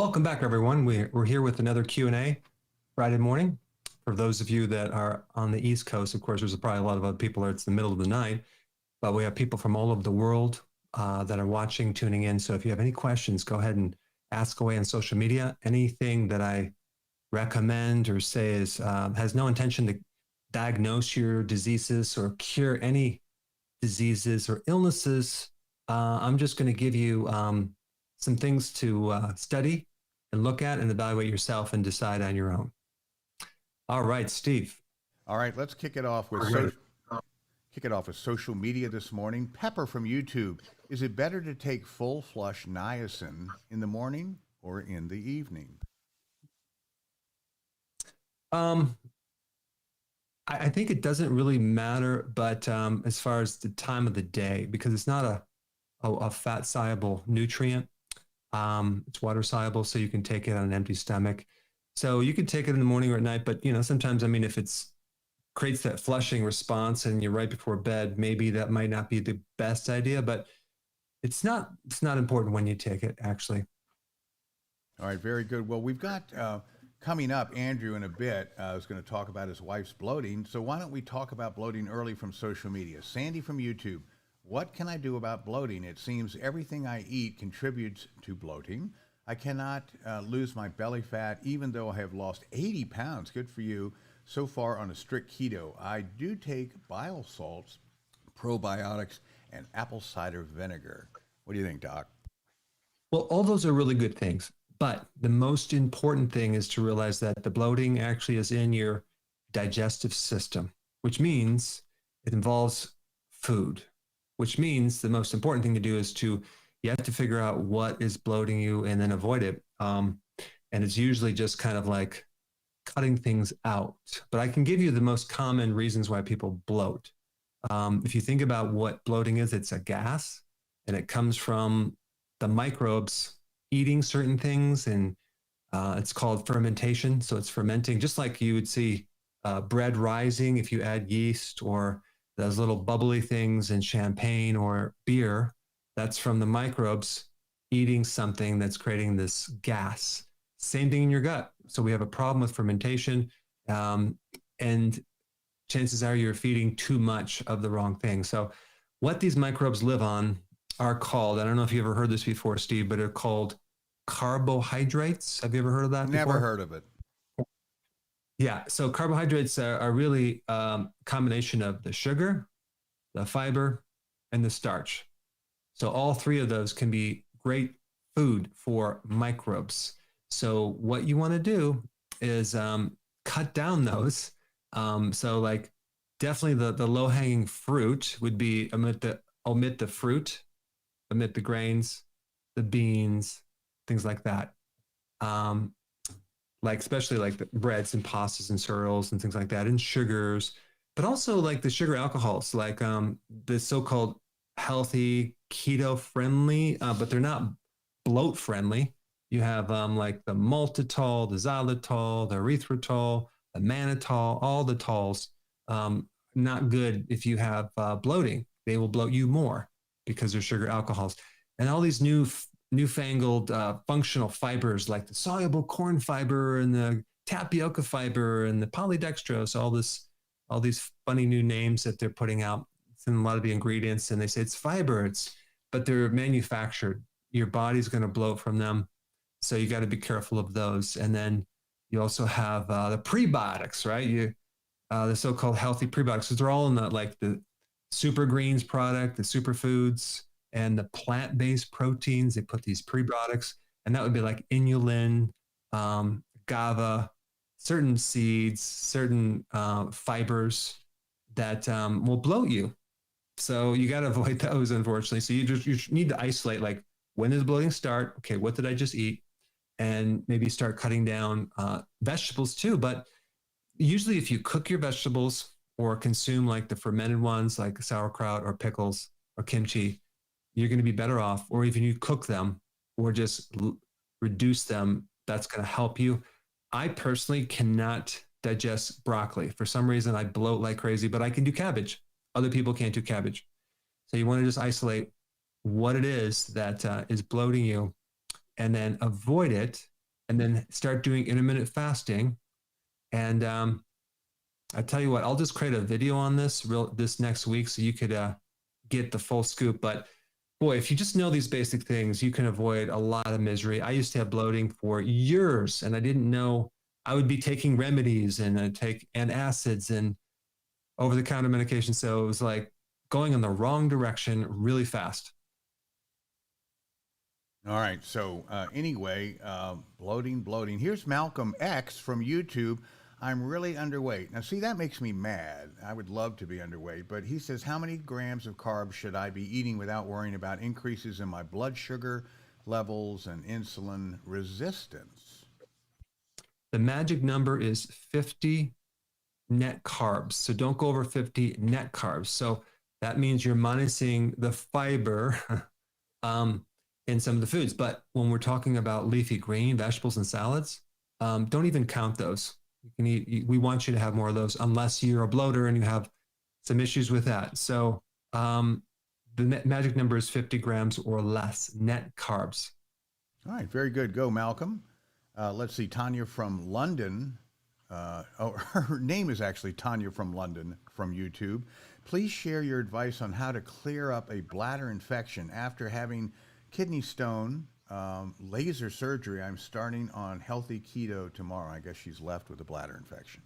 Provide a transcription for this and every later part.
Welcome back, everyone. We're here with another Q&A Friday morning. For those of you that are on the East Coast, of course, there's probably a lot of other people it's the middle of the night, but we have people from all over the world that are watching, tuning in. So if you have any questions, go ahead and ask away on social media. Anything that I recommend or say has no intention to diagnose your diseases or cure any diseases or illnesses. I'm just going to give you some things to study and look at and evaluate yourself and decide on your own. All right, Steve. All right, let's kick it off with social media this morning. Pepper from YouTube. Is it better to take full flush niacin in the morning or in the evening? I think it doesn't really matter, but as far as the time of the day, because it's not a fat-soluble nutrient. It's water-soluble, so you can take it on an empty stomach. So you can take it in the morning or at night, but sometimes, if it's creates that flushing response and you're right before bed, maybe that might not be the best idea, but it's not important when you take it, actually. All right, very good. Well, we've got coming up, Andrew in a bit is going to talk about his wife's bloating. So why don't we talk about bloating early from social media? Sandy from YouTube. What can I do about bloating? It seems everything I eat contributes to bloating. I cannot lose my belly fat, even though I have lost 80 pounds. Good for you. So far on a strict keto. I do take bile salts, probiotics, and apple cider vinegar. What do you think, Doc? Well, all those are really good things, but the most important thing is to realize that the bloating actually is in your digestive system, which means it involves food, which means the most important thing to do is you have to figure out what is bloating you and then avoid it. And it's usually just kind of like cutting things out. But I can give you the most common reasons why people bloat. If you think about what bloating is, it's a gas, and it comes from the microbes eating certain things, and it's called fermentation. So it's fermenting, just like you would see bread rising if you add yeast, or those little bubbly things in champagne or beer. That's from the microbes eating something that's creating this gas. Same thing in your gut. So we have a problem with fermentation, and chances are you're feeding too much of the wrong thing. So what these microbes live on are called, I don't know if you ever heard this before, Steve, but they're called carbohydrates. Have you ever heard of that before? Never heard of it. Yeah, so carbohydrates are really a combination of the sugar, the fiber, and the starch. So all three of those can be great food for microbes. So what you want to do is cut down those. So like definitely the low-hanging fruit would be omit the fruit, omit the grains, the beans, things like that. Like especially like the breads and pastas and cereals and things like that, and sugars, but also like the sugar alcohols, like the so-called healthy keto friendly, but they're not bloat friendly. You have like the maltitol, the xylitol, the erythritol, the mannitol, all the tols. Not good if you have bloating. They will bloat you more because they're sugar alcohols. And all these newfangled functional fibers like the soluble corn fiber and the tapioca fiber and the polydextrose, all these funny new names that they're putting out. It's in a lot of the ingredients, and they say it's fiber, but they're manufactured. Your body's going to bloat from them. So you got to be careful of those. And then you also have the prebiotics, right? The so-called healthy prebiotics. So they're all in the super greens product, the superfoods, and the plant-based proteins. They put these prebiotics, and that would be like inulin, GABA, certain seeds, certain fibers that will bloat you. So you got to avoid those, unfortunately. So you need to isolate, like, when does bloating start? Okay, what did I just eat? And maybe start cutting down vegetables too. But usually if you cook your vegetables or consume like the fermented ones, like sauerkraut or pickles or kimchi, you're going to be better off. Or even you cook them or just reduce them, that's going to help you. I personally cannot digest broccoli. For some reason, I bloat like crazy, but I can do cabbage. Other people can't do cabbage. So you want to just isolate what it is that is bloating you, and then avoid it. and then start doing intermittent fasting. And I tell you what, I'll just create a video on this next week so you could get the full scoop. But boy, if you just know these basic things, you can avoid a lot of misery. I used to have bloating for years, and I didn't know I would be taking remedies and take antacids and over-the-counter medication. So it was like going in the wrong direction really fast. All right. So anyway, bloating. Here's Malcolm X from YouTube. I'm really underweight. Now, see, that makes me mad. I would love to be underweight, but he says, how many grams of carbs should I be eating without worrying about increases in my blood sugar levels and insulin resistance? The magic number is 50 net carbs. So don't go over 50 net carbs. So that means you're minusing the fiber in some of the foods. But when we're talking about leafy green, vegetables, and salads, don't even count those. You can eat, we want you to have more of those unless you're a bloater and you have some issues with that. So the magic number is 50 grams or less net carbs. All right, very good. Go, Malcolm. Let's see, Tanya from London. Her name is actually Tanya from London from YouTube. Please share your advice on how to clear up a bladder infection after having kidney stone, laser surgery. I'm starting on healthy keto tomorrow. I guess she's left with a bladder infection.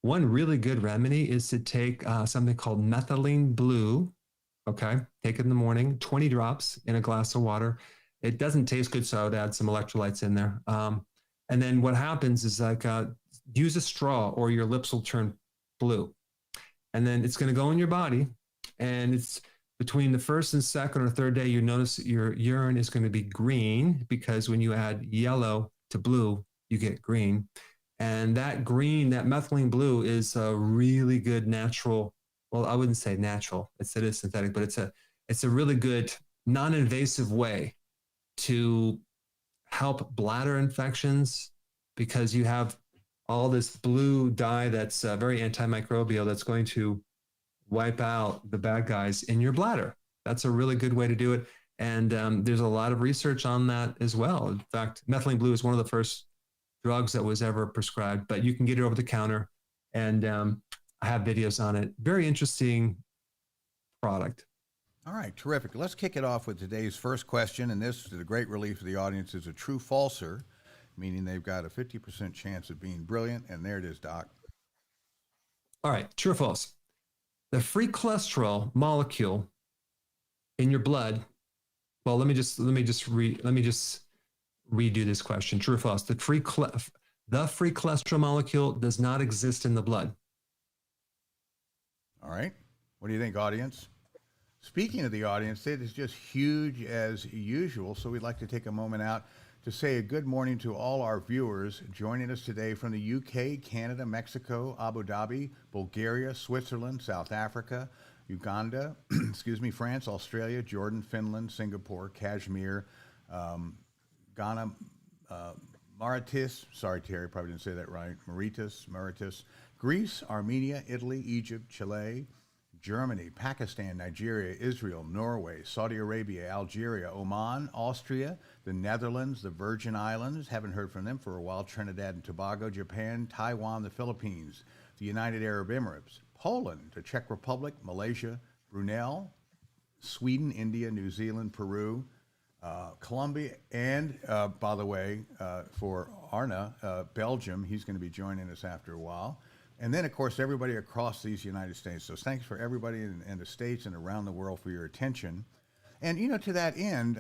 One really good remedy is to take something called methylene blue. Okay. Take it in the morning, 20 drops in a glass of water. It doesn't taste good, so I would add some electrolytes in there. And then what happens is like use a straw or your lips will turn blue. And then it's going to go in your body. And it's between the first and second or third day, you notice your urine is going to be green because when you add yellow to blue, you get green. And that green, that methylene blue is a really good natural, well, I wouldn't say natural, it is synthetic, but it's a really good non-invasive way to help bladder infections because you have all this blue dye that's very antimicrobial that's going to wipe out the bad guys in your bladder. That's a really good way to do it. And there's a lot of research on that as well. In fact, methylene blue is one of the first drugs that was ever prescribed, but you can get it over the counter. And I have videos on it. Very interesting product. All right, terrific. Let's kick it off with today's first question. And this, to the great relief of the audience, is a true falser, meaning they've got a 50% chance of being brilliant. And there it is, Doc. All right, true or false? The free cholesterol molecule in your blood. Well, let me just redo this question. True or false? The free cholesterol molecule does not exist in the blood. All right. What do you think, audience? Speaking of the audience, it is just huge as usual. So we'd like to take a moment out to say a good morning to all our viewers joining us today from the UK, Canada, Mexico, Abu Dhabi, Bulgaria, Switzerland, South Africa, Uganda, France, Australia, Jordan, Finland, Singapore, Kashmir, Ghana, Mauritius, sorry, Terry, probably didn't say that right, Mauritius, Greece, Armenia, Italy, Egypt, Chile, Germany, Pakistan, Nigeria, Israel, Norway, Saudi Arabia, Algeria, Oman, Austria, the Netherlands, the Virgin Islands, haven't heard from them for a while, Trinidad and Tobago, Japan, Taiwan, the Philippines, the United Arab Emirates, Poland, the Czech Republic, Malaysia, Brunei, Sweden, India, New Zealand, Peru, Colombia, and by the way, for Arna, Belgium, he's going to be joining us after a while. And then, of course, everybody across these United States. So thanks for everybody in the States and around the world for your attention. And, you know, to that end,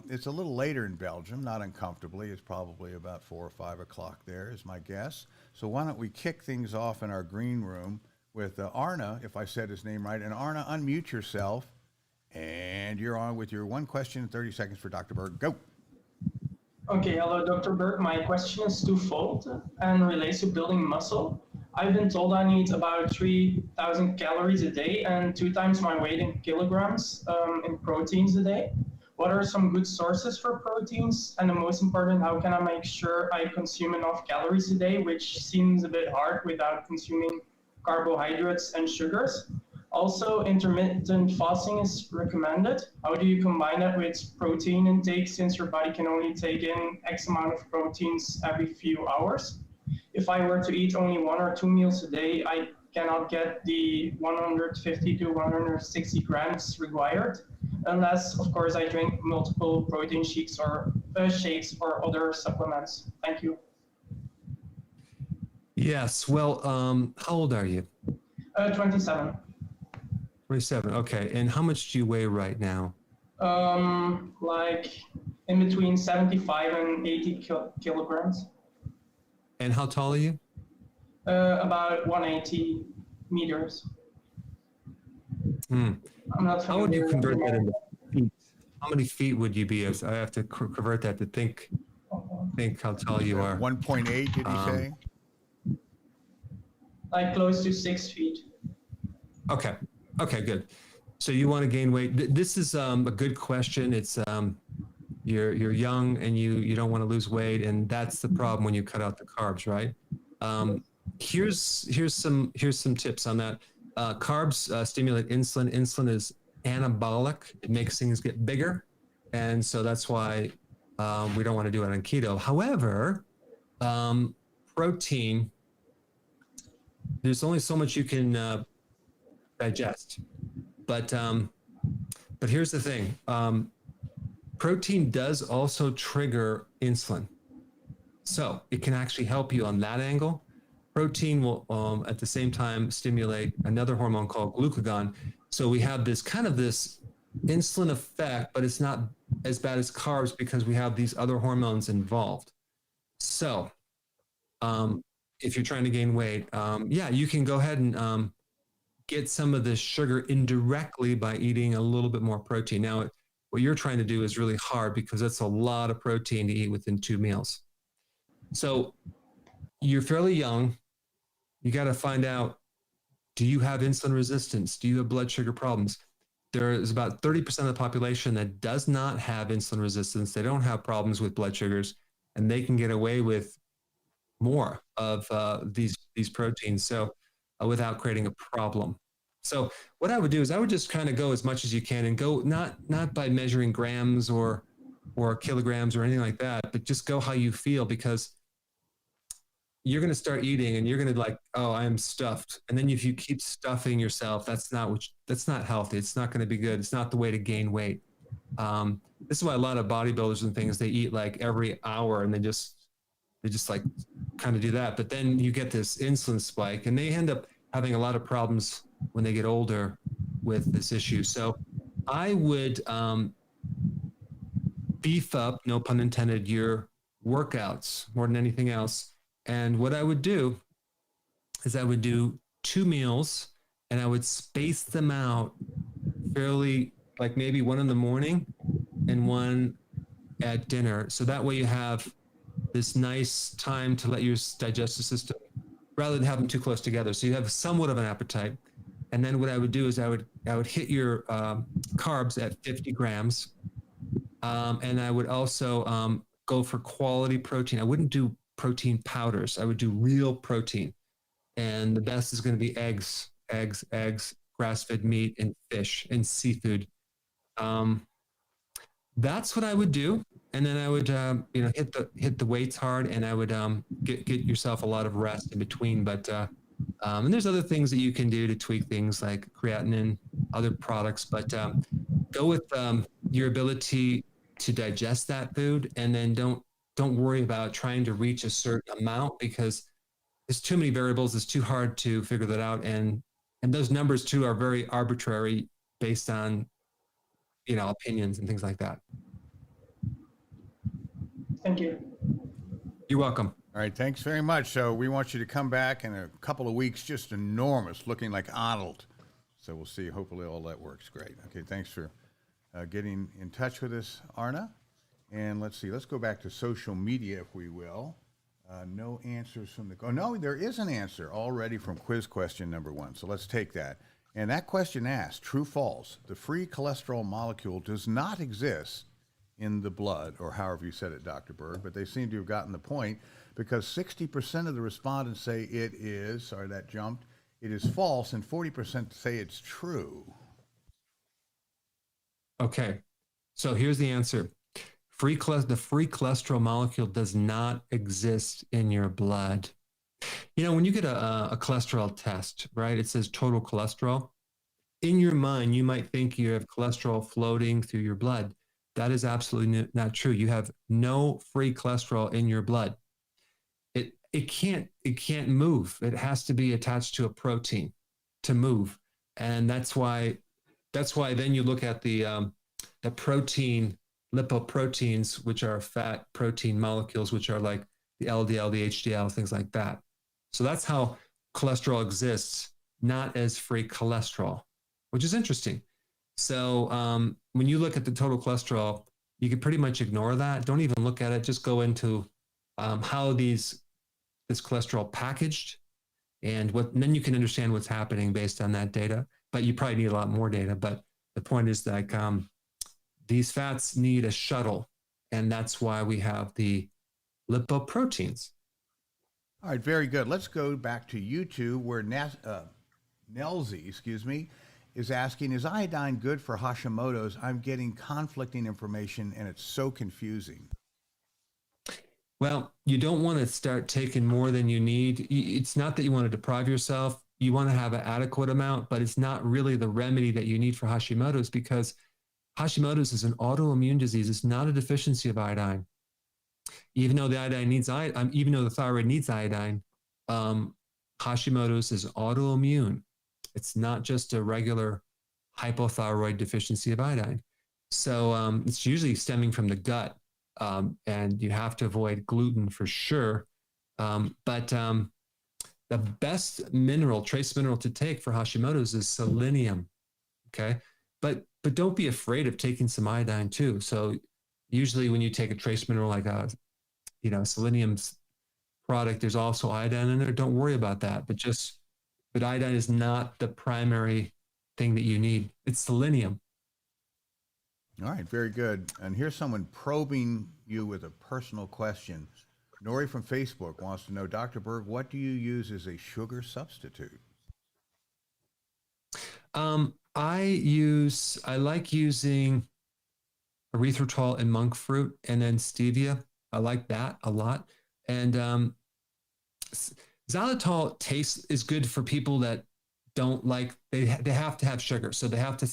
it's a little later in Belgium, not uncomfortably. It's probably about 4 or 5 o'clock there is my guess. So why don't we kick things off in our green room with Arna, if I said his name right. And Arna, unmute yourself. And you're on with your one question in 30 seconds for Dr. Berg. Go. Okay, hello, Dr. Berg. My question is twofold and relates to building muscle. I've been told I need about 3,000 calories a day and 2 times my weight in kilograms in proteins a day. What are some good sources for proteins? And the most important, how can I make sure I consume enough calories a day, which seems a bit hard without consuming carbohydrates and sugars? Also, intermittent fasting is recommended. How do you combine that with protein intake since your body can only take in X amount of proteins every few hours? If I were to eat only 1 or 2 meals a day, I cannot get the 150 to 160 grams required, unless, of course, I drink multiple protein shakes or other supplements. Thank you. Yes. Well, how old are you? 27. 27. Okay. And how much do you weigh right now? Like in between 75 and 80 kilograms. And how tall are you? About 180 meters. Hmm. I'm not How would you familiar convert with that into feet? How many feet would you be? If I have to convert that to think how tall you are. 1.8, did he say? like close to 6 feet. Okay. Okay, good. So you want to gain weight. This is a good question. It's you're young and you don't want to lose weight, and that's the problem when you cut out the carbs, right? Here's some tips on that. Carbs stimulate insulin. Insulin is anabolic. It makes things get bigger, and so that's why we don't want to do it on keto. However, protein, there's only so much you can digest. But here's the thing. Protein does also trigger insulin. So it can actually help you on that angle. Protein will at the same time stimulate another hormone called glucagon. So we have this insulin effect, but it's not as bad as carbs because we have these other hormones involved. So if you're trying to gain weight, you can go ahead and get some of this sugar indirectly by eating a little bit more protein. Now, what you're trying to do is really hard because that's a lot of protein to eat within 2 meals. So you're fairly young. You got to find out, do you have insulin resistance? Do you have blood sugar problems? There is about 30% of the population that does not have insulin resistance. They don't have problems with blood sugars, and they can get away with more of these proteins. So without creating a problem. So what I would do is I would just kind of go as much as you can and go not by measuring grams or kilograms or anything like that, but just go how you feel, because you're going to start eating and you're going to oh, I am stuffed. And then if you keep stuffing yourself, that's not healthy. It's not going to be good. It's not the way to gain weight. This is why a lot of bodybuilders and things, they eat like every hour and they just like kind of do that. But then you get this insulin spike and they end up having a lot of problems when they get older with this issue. So I would beef up, no pun intended, your workouts more than anything else. And what I would do is I would do 2 meals and I would space them out fairly, like maybe one in the morning and one at dinner. So that way you have this nice time to let your digestive system, rather than have them too close together. So you have somewhat of an appetite. And then what I would do is I would hit your carbs at 50 grams. And I would also go for quality protein. I wouldn't do protein powders. I would do real protein. And the best is going to be eggs, grass-fed meat, and fish and seafood. That's what I would do. And then I would, hit the weights hard, and I would get yourself a lot of rest in between. But and there's other things that you can do to tweak things like creatinine, other products. But go with your ability to digest that food, and then don't worry about trying to reach a certain amount, because there's too many variables. It's too hard to figure that out, and those numbers too are very arbitrary based on opinions and things like that. Thank you. You're welcome. All right, thanks very much. So we want you to come back in a couple of weeks, just enormous, looking like Arnold. So we'll see. Hopefully all that works great. Okay, thanks for getting in touch with us, Arna. And let's see, let's go back to social media, if we will. No answers from the... Oh, no, there is an answer already from quiz question number 1. So let's take that. And that question asked, true, false, the free cholesterol molecule does not exist in the blood, or however you said it, Dr. Berg, but they seem to have gotten the point, because 60% of the respondents say it is, sorry that jumped, it is false, and 40% say it's true. Okay, so here's the answer. The free cholesterol molecule does not exist in your blood. You know, when you get a cholesterol test, right, it says total cholesterol. In your mind, you might think you have cholesterol floating through your blood. That is absolutely not true. You have no free cholesterol in your blood. It can't move. It has to be attached to a protein to move, and that's why then you look at the protein lipoproteins, which are fat protein molecules, which are like the LDL, the HDL, things like that. So that's how cholesterol exists, not as free cholesterol, which is interesting. So when you look at the total cholesterol, you can pretty much ignore that. Don't even look at it. Just go into how this cholesterol packaged, and then you can understand what's happening based on that data. But you probably need a lot more data. But the point is like these fats need a shuttle, and that's why we have the lipoproteins. All right, very good. Let's go back to YouTube where Nelzy, is asking, is iodine good for Hashimoto's? I'm getting conflicting information and it's so confusing. Well, you don't want to start taking more than you need. It's not that you want to deprive yourself. You want to have an adequate amount, but it's not really the remedy that you need for Hashimoto's, because Hashimoto's is an autoimmune disease. It's not a deficiency of iodine. Even though the iodine needs iodine, even though the thyroid needs iodine, Hashimoto's is autoimmune. It's not just a regular hypothyroid deficiency of iodine. So it's usually stemming from the gut, and you have to avoid gluten for sure. But the best trace mineral to take for Hashimoto's is selenium. Okay, but don't be afraid of taking some iodine too. So usually when you take a trace mineral like selenium product, there's also iodine in there. Don't worry about that. But iodine is not the primary thing that you need. It's selenium. All right, very good. And here's someone probing you with a personal question. Nori from Facebook wants to know, Dr. Berg, what do you use as a sugar substitute? I like using erythritol and monk fruit, and then stevia. I like that a lot. And xylitol is good for people that don't like, they have to have sugar. So they have to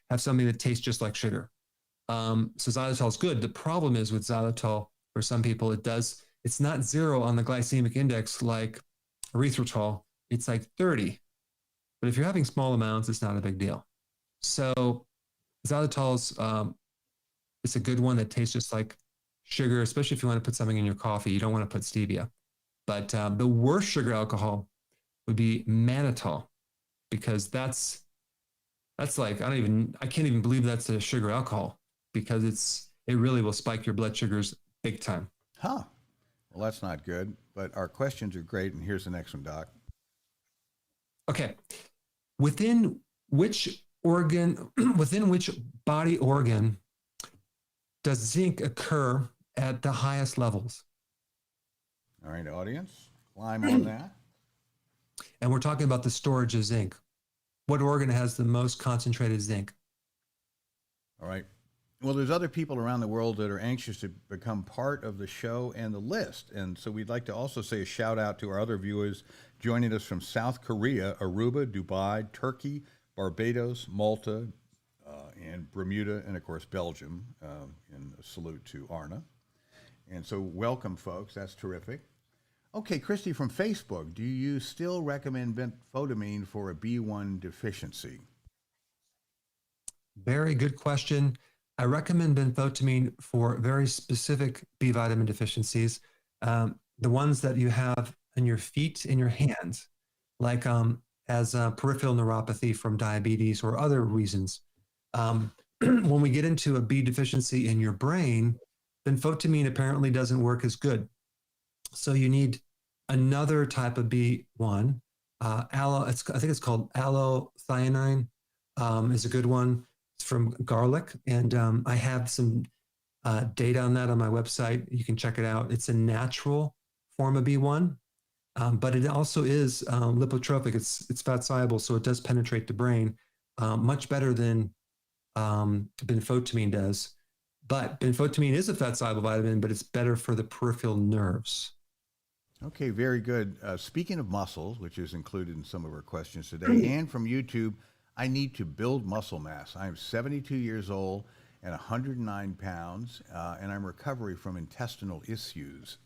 have something that tastes just like sugar. So xylitol is good. The problem is with xylitol, for some people, it's not 0 on the glycemic index like erythritol. It's like 30. But if you're having small amounts, it's not a big deal. So xylitol it's a good one that tastes just like sugar, especially if you want to put something in your coffee. You don't want to put stevia. But the worst sugar alcohol would be mannitol, because that's like, I can't even believe that's a sugar alcohol, because it really will spike your blood sugars big time. Huh. Well, that's not good, but our questions are great. And here's the next one, Doc. Okay. Within which body organ does zinc occur at the highest levels? All right, audience, climb on that. And we're talking about the storage of zinc. What organ has the most concentrated zinc? All right. Well, there's other people around the world that are anxious to become part of the show and the list. And so we'd like to also say a shout out to our other viewers joining us from South Korea, Aruba, Dubai, Turkey, Barbados, Malta, and Bermuda, and of course, Belgium. And a salute to Arna. And so welcome, folks. That's terrific. Okay, Christy from Facebook, do you still recommend benfotiamine for a B1 deficiency? Very good question. I recommend benfotiamine for very specific B vitamin deficiencies, the ones that you have in your feet, in your hands, like as peripheral neuropathy from diabetes or other reasons. When we get into a B deficiency in your brain, benfotiamine apparently doesn't work as good. So you need another type of B1. I think it's called allothionine is a good one. It's from garlic. And I have some data on that on my website. You can check it out. It's a natural form of B1. But it also is lipotropic. It's fat soluble, so it does penetrate the brain much better than benfotiamine does. But benfotiamine is a fat soluble vitamin, but it's better for the peripheral nerves. Okay, very good. Speaking of muscles, which is included in some of our questions today, and from YouTube, I need to build muscle mass. I am 72 years old and 109 pounds, and I'm recovering from intestinal issues.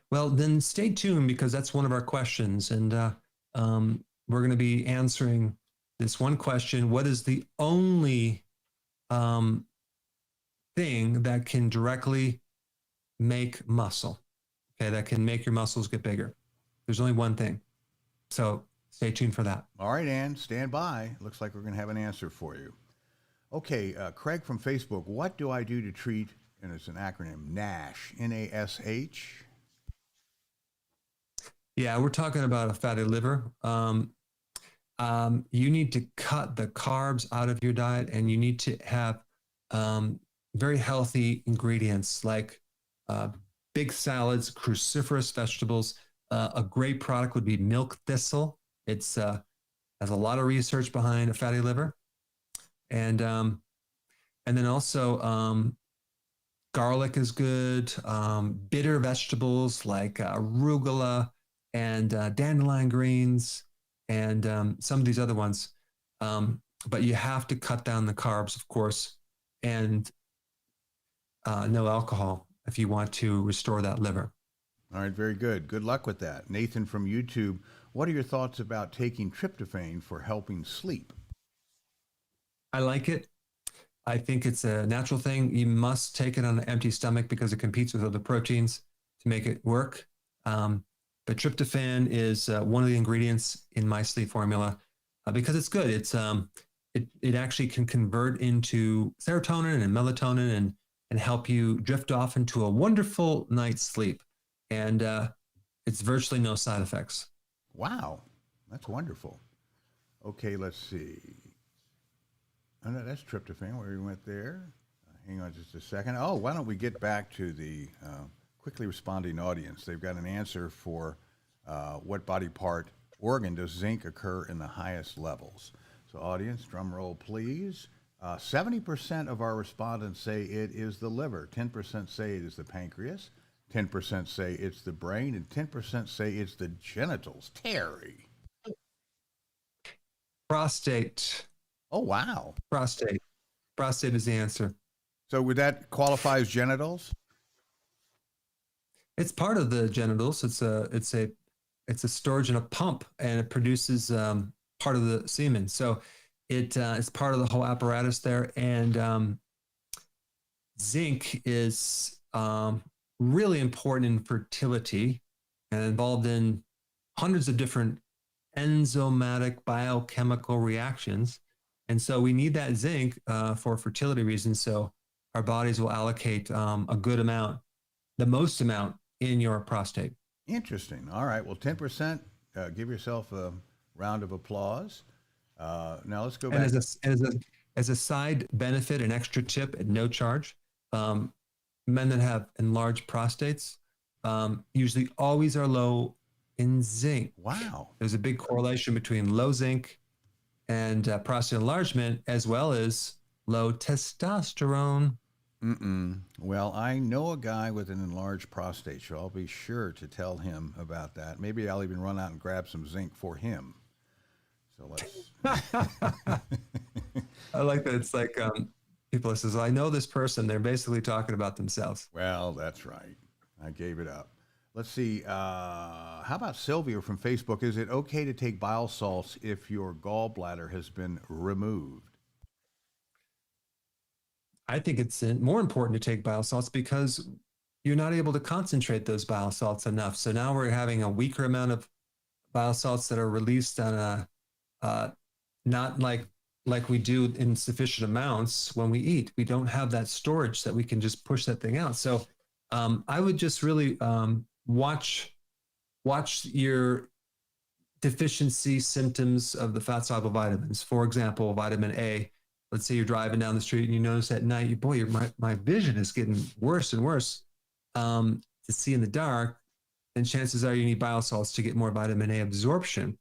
Well, then stay tuned because that's one of our questions. And we're going to be answering this one question. What is the only thing that can directly make muscle? Okay, that can make your muscles get bigger. There's only one thing. So stay tuned for that. All right, Ann, stand by. Looks like we're going to have an answer for you. Okay, Craig from Facebook, what do I do to treat, and it's an acronym, NASH, N-A-S-H? Yeah, we're talking about a fatty liver. You need to cut the carbs out of your diet, and you need to have very healthy ingredients like big salads, cruciferous vegetables. A great product would be milk thistle. It's has a lot of research behind a fatty liver, and then also garlic is good. Bitter vegetables like arugula and dandelion greens and some of these other ones. But you have to cut down the carbs, of course, and no alcohol if you want to restore that liver. All right, very good. Good luck with that. Nathan from YouTube, what are your thoughts about taking tryptophan for helping sleep? I like it. I think it's a natural thing. You must take it on an empty stomach because it competes with other proteins to make it work. But tryptophan is one of the ingredients in my sleep formula because it's good. It actually can convert into serotonin and melatonin and help you drift off into a wonderful night's sleep. And it's virtually no side effects. Wow, that's wonderful. Okay, let's see. Oh, no, that's tryptophan, where we went there. Hang on just a second. Oh, why don't we get back to the quickly responding audience? They've got an answer for what body part organ does zinc occur in the highest levels. So audience, drum roll please. 70% of our respondents say it is the liver, 10% say it is the pancreas, 10% say it's the brain, and 10% say it's the genitals. Terry. Prostate. Oh, wow. Prostate. Prostate is the answer. So would that qualify as genitals? It's part of the genitals. It's a storage and a pump, and it produces part of the semen. So it's part of the whole apparatus there. And zinc is really important in fertility and involved in hundreds of different enzymatic biochemical reactions. And so we need that zinc for fertility reasons. So our bodies will allocate a good amount, the most amount in your prostate. Interesting. All right. Well, 10%, give yourself a round of applause. Now let's go back. And as a side benefit, an extra tip at no charge, men that have enlarged prostates usually always are low in zinc. Wow. There's a big correlation between low zinc and prostate enlargement, as well as low testosterone. Well, I know a guy with an enlarged prostate, so I'll be sure to tell him about that. Maybe I'll even run out and grab some zinc for him. So let's. I like that. It's like people says, I know this person. They're basically talking about themselves. Well, that's right. I gave it up. Let's see. How about Sylvia from Facebook? Is it okay to take bile salts if your gallbladder has been removed? I think it's more important to take bile salts because you're not able to concentrate those bile salts enough. So now we're having a weaker amount of bile salts that are released on not like we do in sufficient amounts when we eat. We don't have that storage that we can just push that thing out. So I would just really watch your deficiency symptoms of the fat-soluble vitamins. For example, vitamin A. Let's say you're driving down the street and you notice at night, my vision is getting worse and worse to see in the dark. then chances are you need bile salts to get more vitamin A absorption.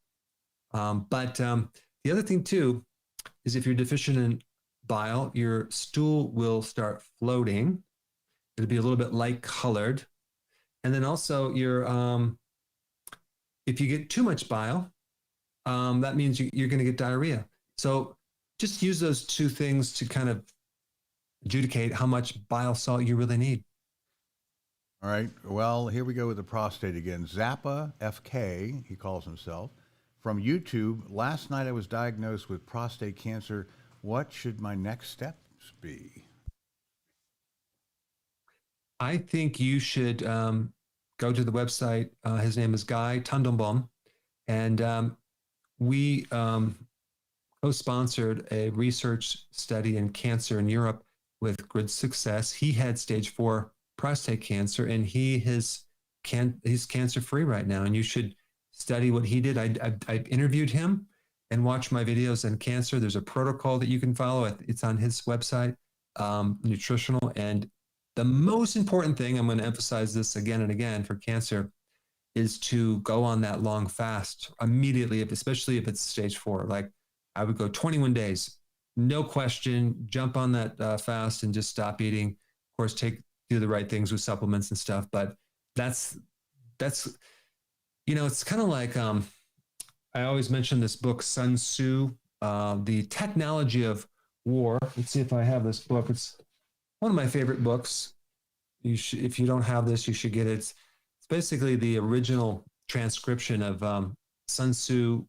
But the other thing too is if you're deficient in bile, your stool will start floating. It'll be a little bit light colored. And then also if you get too much bile, that means you're going to get diarrhea. So just use those two things to kind of adjudicate how much bile salt you really need. All right. Well, here we go with the prostate again. Zappa FK, he calls himself, from YouTube. Last night I was diagnosed with prostate cancer. What should my next steps be? I think you should go to the website. His name is Guy Tundelbaum, and we co-sponsored a research study in cancer in Europe with good success. He had stage 4 prostate cancer, and he's cancer-free right now. And you should study what he did. I interviewed him and watched my videos on cancer. There's a protocol that you can follow. It's on his website, nutritional. And the most important thing, I'm going to emphasize this again and again for cancer, is to go on that long fast immediately, especially if it's stage 4. Like I would go 21 days, no question, jump on that fast and just stop eating. Of course, do the right things with supplements and stuff. But that's it's kind of like, I always mention this book, Sun Tzu, The Technology of War. Let's see if I have this book. It's one of my favorite books. If you don't have this, you should get it. It's basically the original transcription of Sun Tzu.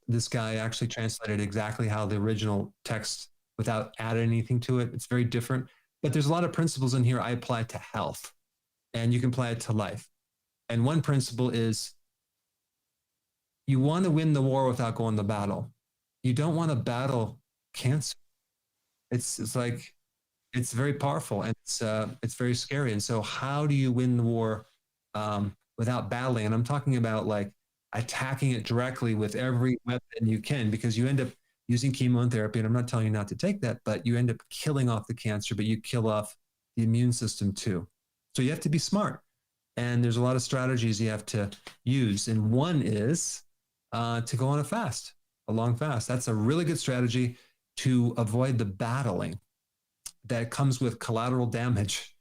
This guy actually translated exactly how the original text without adding anything to it. It's very different, but there's a lot of principles in here I apply to health, and you can apply it to life. And one principle is you want to win the war without going to battle. You don't want to battle cancer. It's like, it's very powerful, and it's very scary. And so how do you win the war without battling? And I'm talking about like attacking it directly with every weapon you can, because you end up using chemotherapy. And I'm not telling you not to take that, but you end up killing off the cancer, but you kill off the immune system too. So you have to be smart. And there's a lot of strategies you have to use. And one is to go on a long fast. That's a really good strategy to avoid the battling that comes with collateral damage.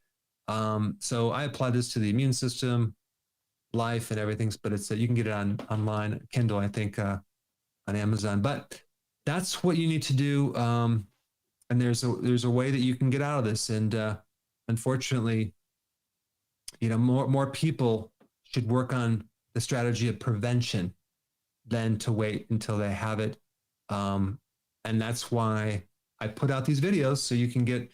So I apply this to the immune system, life, and everything, but it's you can get it online, Kindle, I think, on Amazon. But that's what you need to do. And there's a way that you can get out of this. And unfortunately, more people should work on the strategy of prevention than to wait until they have it. And that's why I put out these videos, so you can get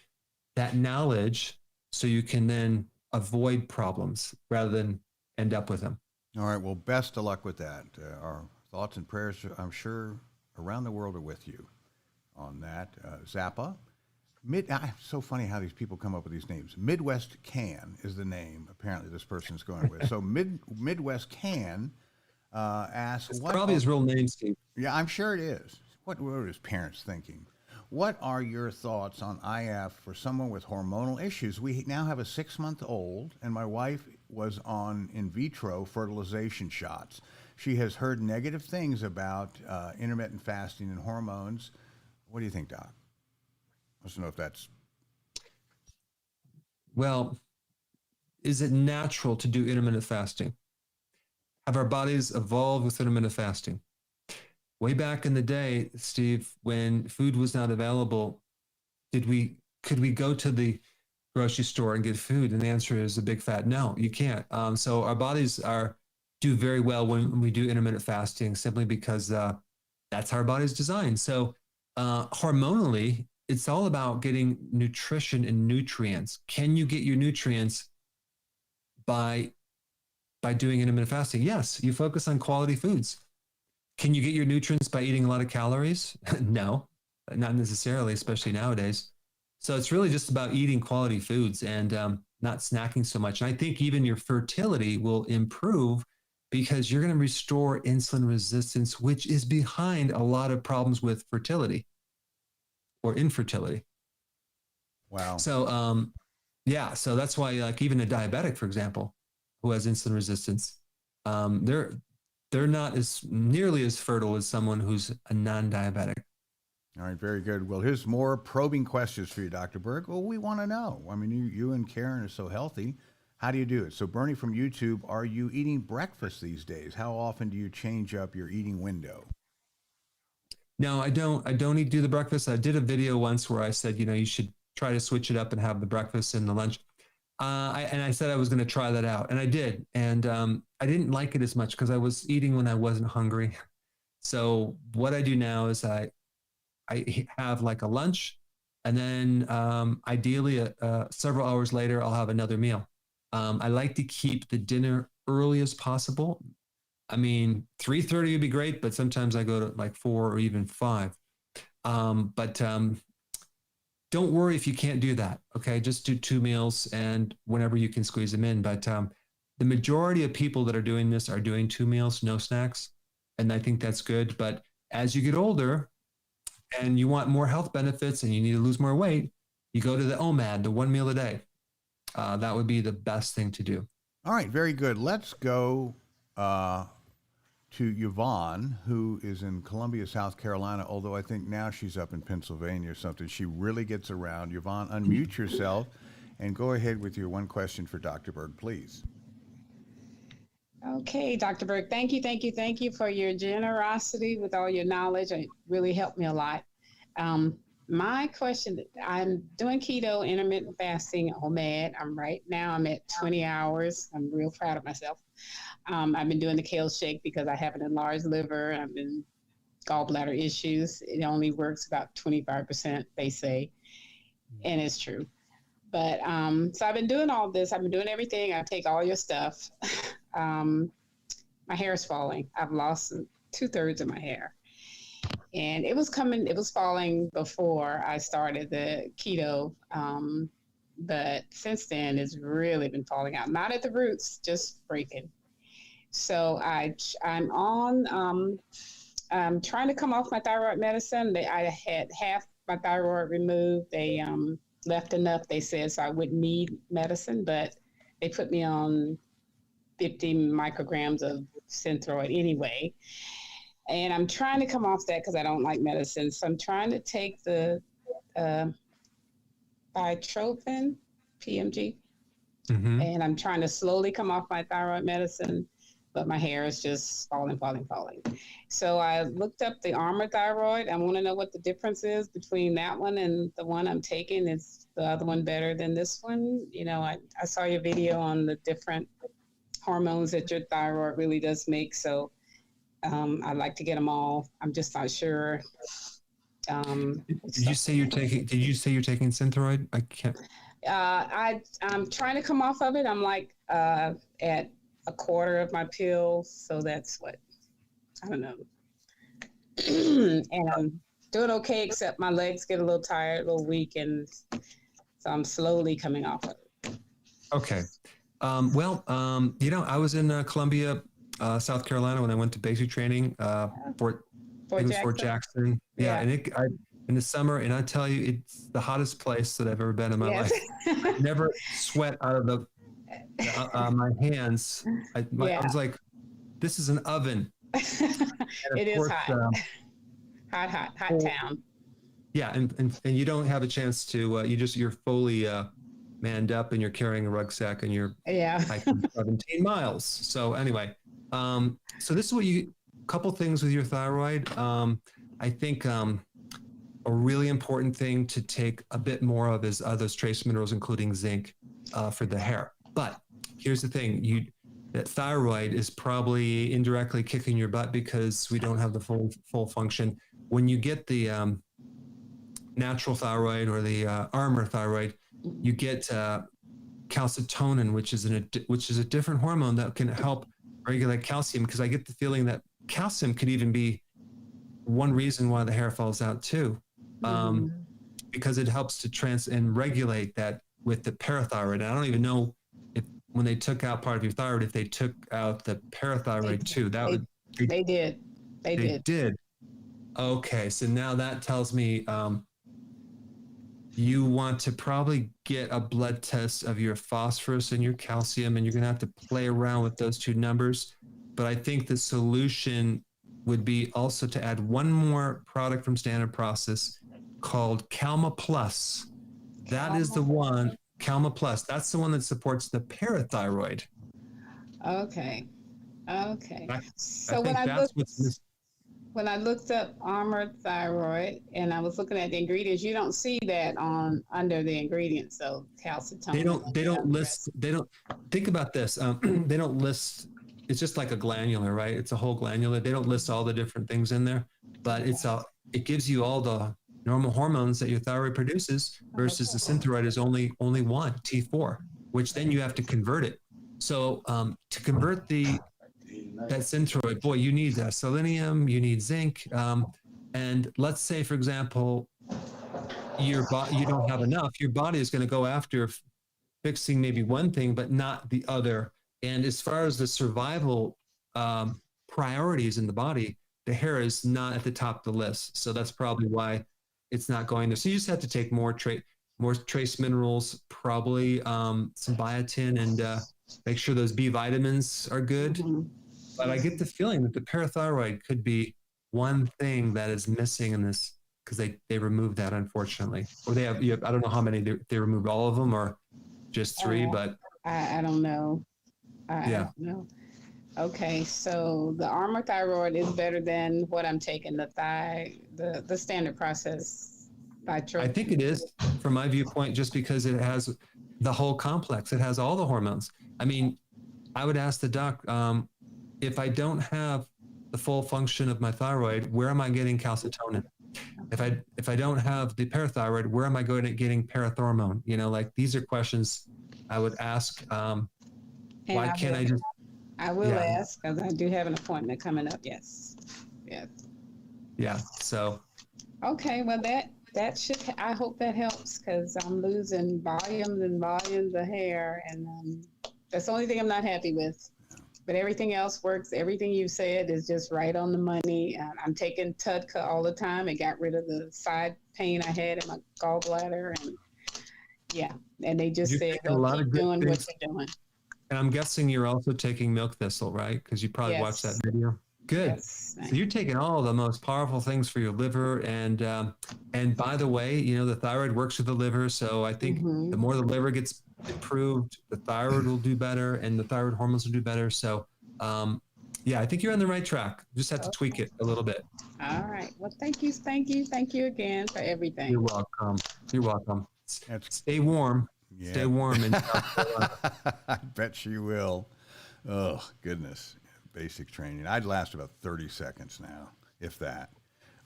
that knowledge, so you can then avoid problems rather than end up with them. All right. Well, best of luck with that. Our thoughts and prayers, I'm sure, around the world are with you on that. Zappa. So funny how these people come up with these names. Midwest Can is the name apparently this person's going with. So Midwest Can asks, it's probably his real name, Steve. Yeah, I'm sure it is. What were his parents thinking? What are your thoughts on IF for someone with hormonal issues? We now have a 6-month-old, and my wife was on in vitro fertilization shots. She has heard negative things about intermittent fasting and hormones. What do you think, Doc? I don't know if that's... Well, is it natural to do intermittent fasting? Have our bodies evolved with intermittent fasting? Way back in the day, Steve, when food was not available, could we go to the grocery store and get food? And the answer is a big fat no, you can't. So our bodies do very well when we do intermittent fasting, simply because that's how our body's designed. So hormonally, it's all about getting nutrition and nutrients. Can you get your nutrients by doing intermittent fasting? Yes, you focus on quality foods. Can you get your nutrients by eating a lot of calories? No, not necessarily, especially nowadays. So it's really just about eating quality foods and not snacking so much. And I think even your fertility will improve, because you're going to restore insulin resistance, which is behind a lot of problems with fertility or infertility. Wow. So, so that's why, like, even a diabetic, for example, who has insulin resistance. They're not as nearly as fertile as someone who's a non-diabetic. All right, very good. Well, here's more probing questions for you, Dr. Berg. Well, we want to know. I mean, you and Karen are so healthy. How do you do it? So, Bernie from YouTube, are you eating breakfast these days? How often do you change up your eating window? No, I don't. I don't do the breakfast. I did a video once where I said, you should try to switch it up and have the breakfast and the lunch. I said I was going to try that out, and I did. And I didn't like it as much because I was eating when I wasn't hungry. So what I do now is I have like a lunch, and then ideally several hours later, I'll have another meal. I like to keep the dinner early as possible. I mean, 3:30 would be great, but sometimes I go to like 4 or even 5. Don't worry if you can't do that. Okay, just do 2 meals and whenever you can squeeze them in. But the majority of people that are doing this are doing 2 meals, no snacks, and I think that's good. But as you get older and you want more health benefits and you need to lose more weight, you go to the OMAD, the 1 meal a day. That would be the best thing to do. All right, very good. Let's go to Yvonne, who is in Columbia, South Carolina, although I think now she's up in Pennsylvania or something. She really gets around. Yvonne, unmute yourself and go ahead with your one question for Dr. Berg, please. Okay, Dr. Berg, thank you for your generosity with all your knowledge. It really helped me a lot. My question, I'm doing keto, intermittent fasting, OMAD. I'm at 20 hours. I'm real proud of myself. I've been doing the kale shake because I have an enlarged liver. I've been gallbladder issues. It only works about 25%, they say, and it's true. But so I've been doing all this. I've been doing everything. I take all your stuff. My hair is falling. I've lost 2/3 of my hair. And it was falling before I started the keto. But since then, it's really been falling out. Not at the roots, just breaking. So I'm trying to come off my thyroid medicine. I had half my thyroid removed. They left enough, they said, so I wouldn't need medicine, but they put me on 50 micrograms of Synthroid anyway. And I'm trying to come off that because I don't like medicine. So I'm trying to take the tryptophan, PMG, and I'm trying to slowly come off my thyroid medicine, but my hair is just falling. So I looked up the Armor Thyroid. I want to know what the difference is between that one and the one I'm taking. Is the other one better than this one? I saw your video on the different hormones that your thyroid really does make. So I'd like to get them all. I'm just not sure. Did you say you're taking Synthroid? I can't. I'm trying to come off of it. I'm like at a quarter of my pill. So that's what, I don't know. And I'm doing okay, except my legs get a little tired, a little weak. And so I'm slowly coming off of it. Okay. I was in Columbia, South Carolina when I went to basic training, Fort Jackson. Yeah. And in the summer, and I tell you, it's the hottest place that I've ever been in my life. I never sweat out of my hands. I was like, this is an oven. It is hot. Hot town. Yeah. And you don't have a chance to, you're fully manned up and you're carrying a rucksack and you're hiking 17 miles. So anyway, so this is couple things with your thyroid. I think a really important thing to take a bit more of is those trace minerals, including zinc, for the hair. But here's the thing, that thyroid is probably indirectly kicking your butt because we don't have the full function. When you get the natural thyroid or the Armor Thyroid, you get calcitonin, which is a different hormone that can help regulate calcium, because I get the feeling that calcium could even be one reason why the hair falls out too, because it helps to and regulate that with the parathyroid. And I don't even know if when they took out part of your thyroid, if they took out the parathyroid too. They did. They did. Okay, so now that tells me you want to probably get a blood test of your phosphorus and your calcium, and you're going to have to play around with those two numbers. But I think the solution would be also to add one more product from Standard Process called Calma Plus. That is the one, Calma Plus. That's the one that supports the parathyroid. Okay. Okay. So when I looked up Armored Thyroid and I was looking at the ingredients, you don't see that on under the ingredients. So calcitonin. They don't list, think about this. They don't list, it's just like a glandular, right? It's a whole glandular. They don't list all the different things in there, but it gives you all the normal hormones that your thyroid produces versus the synthroid is only one, T4, which then you have to convert it. So to convert that synthroid, boy, you need selenium, you need zinc. And let's say, for example, you don't have enough, your body is going to go after fixing maybe one thing, but not the other. And as far as the survival priorities in the body, the hair is not at the top of the list. So that's probably why it's not going there. So you just have to take more trace minerals, probably some biotin, and make sure those B vitamins are good. Mm-hmm. But I get the feeling that the parathyroid could be one thing that is missing in this, because they removed that, unfortunately. Or they have, I don't know how many, they removed all of them or just 3, but. I don't know. I don't know. Okay, so the Armored Thyroid is better than what I'm taking, the Standard Process thyroid. I think it is, from my viewpoint, just because it has the whole complex. It has all the hormones. I mean, I would ask the doc, if I don't have the full function of my thyroid, where am I getting calcitonin? If I don't have the parathyroid, where am I getting parathormone? Like, these are questions I would ask. Why can't I just? I will ask, because I do have an appointment coming up. Yes. Yeah. So. Okay. Well, that should. I hope that helps, because I'm losing volumes and volumes of hair, and that's the only thing I'm not happy with. But everything else works. Everything you said is just right on the money. I'm taking Tudka all the time. It got rid of the side pain I had in my gallbladder, and they just said, keep doing what you're doing. And I'm guessing you're also taking milk thistle, right? Because you probably watched that video. Good. Yes. So you're taking all the most powerful things for your liver. And by the way, the thyroid works with the liver. So I think the more the liver gets improved, the thyroid will do better, and the thyroid hormones will do better. So, I think you're on the right track. You just have to tweak it a little bit. All right. Well, thank you again for everything. You're welcome. Stay warm. Yeah. Stay warm. I bet she will. Oh, goodness. Basic training. I'd last about 30 seconds now, if that.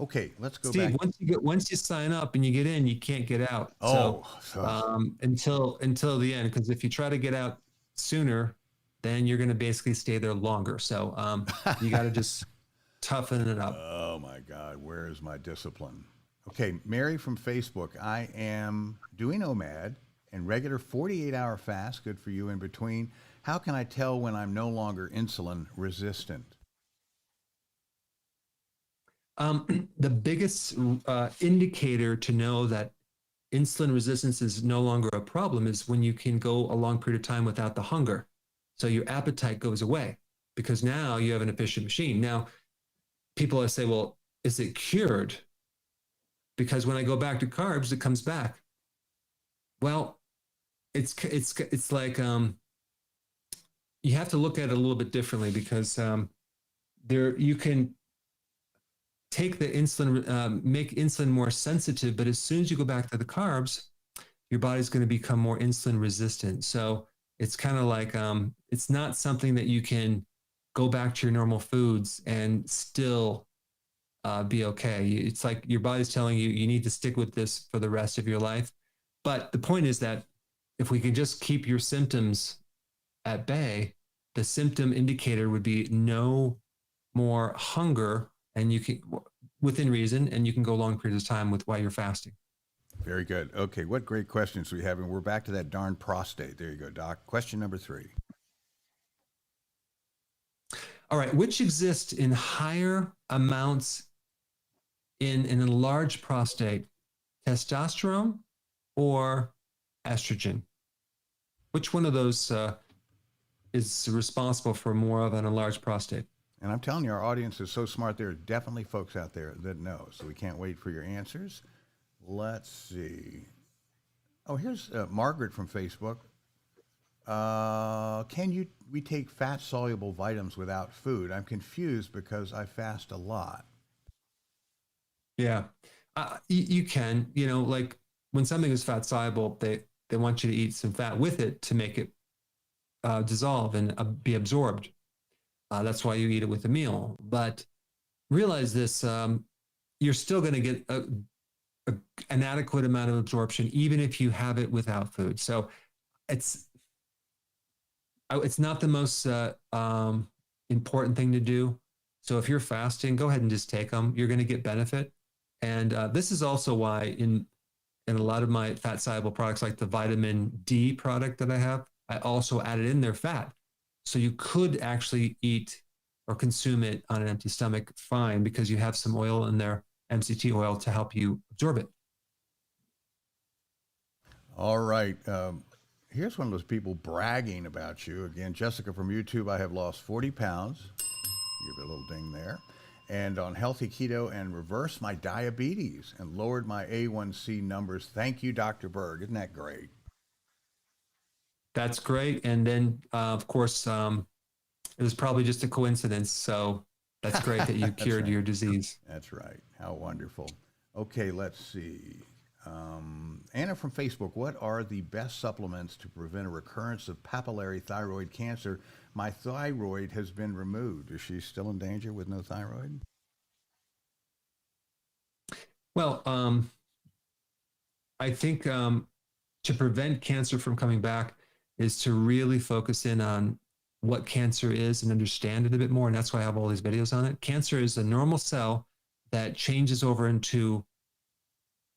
Okay, let's go Steve, back. Once you sign up and you get in, you can't get out. Until the end, because if you try to get out sooner, then you're going to basically stay there longer. So you got to just toughen it up. Oh my God, where is my discipline? Okay, Mary from Facebook. I am doing OMAD and regular 48-hour fast. Good for you in between. How can I tell when I'm no longer insulin resistant? The biggest indicator to know that insulin resistance is no longer a problem is when you can go a long period of time without the hunger. So your appetite goes away, because now you have an efficient machine. Now, people say, well, is it cured? Because when I go back to carbs, it comes back. Well, it's like you have to look at it a little bit differently, because you can take the insulin, make insulin more sensitive, but as soon as you go back to the carbs, your body's going to become more insulin resistant. So it's kind of like, it's not something that you can go back to your normal foods and still be okay. It's like your body's telling you, you need to stick with this for the rest of your life. But the point is that if we can just keep your symptoms at bay, the symptom indicator would be no more hunger, and you can, within reason, and you can go long periods of time with while you're fasting. Very good. Okay, what great questions we have, and we're back to that darn prostate. There you go, Doc. Question number 3. All right, which exists in higher amounts in a large prostate? Testosterone, or estrogen? Which one of those is responsible for more of an enlarged prostate? And I'm telling you, our audience is so smart. There are definitely folks out there that know. So we can't wait for your answers. Let's see. Oh, here's Margaret from Facebook. We take fat-soluble vitamins without food? I'm confused because I fast a lot. Yeah, you can. Like when something is fat soluble, they want you to eat some fat with it to make it dissolve and be absorbed. That's why you eat it with a meal. But realize this: you're still going to get an adequate amount of absorption, even if you have it without food. So it's not the most important thing to do. So if you're fasting, go ahead and just take them. You're going to get benefit. And this is also why in a lot of my fat soluble products, like the vitamin D product that I have, I also added in their fat. So you could actually eat or consume it on an empty stomach fine because you have some oil in there, MCT oil, to help you absorb it. All right. Here's one of those people bragging about you. Again, Jessica from YouTube, I have lost 40 pounds. Give it a little ding there. And on healthy keto and reversed my diabetes and lowered my A1C numbers. Thank you, Dr. Berg. Isn't that great? That's great. And then, of course, it was probably just a coincidence. So that's great that you cured right. your disease. That's right. How wonderful. Okay, let's see. Anna from Facebook, what are the best supplements to prevent a recurrence of papillary thyroid cancer? My thyroid has been removed. Is she still in danger with no thyroid? Well, I think to prevent cancer from coming back is to really focus in on what cancer is and understand it a bit more. And that's why I have all these videos on it. Cancer is a normal cell that changes over into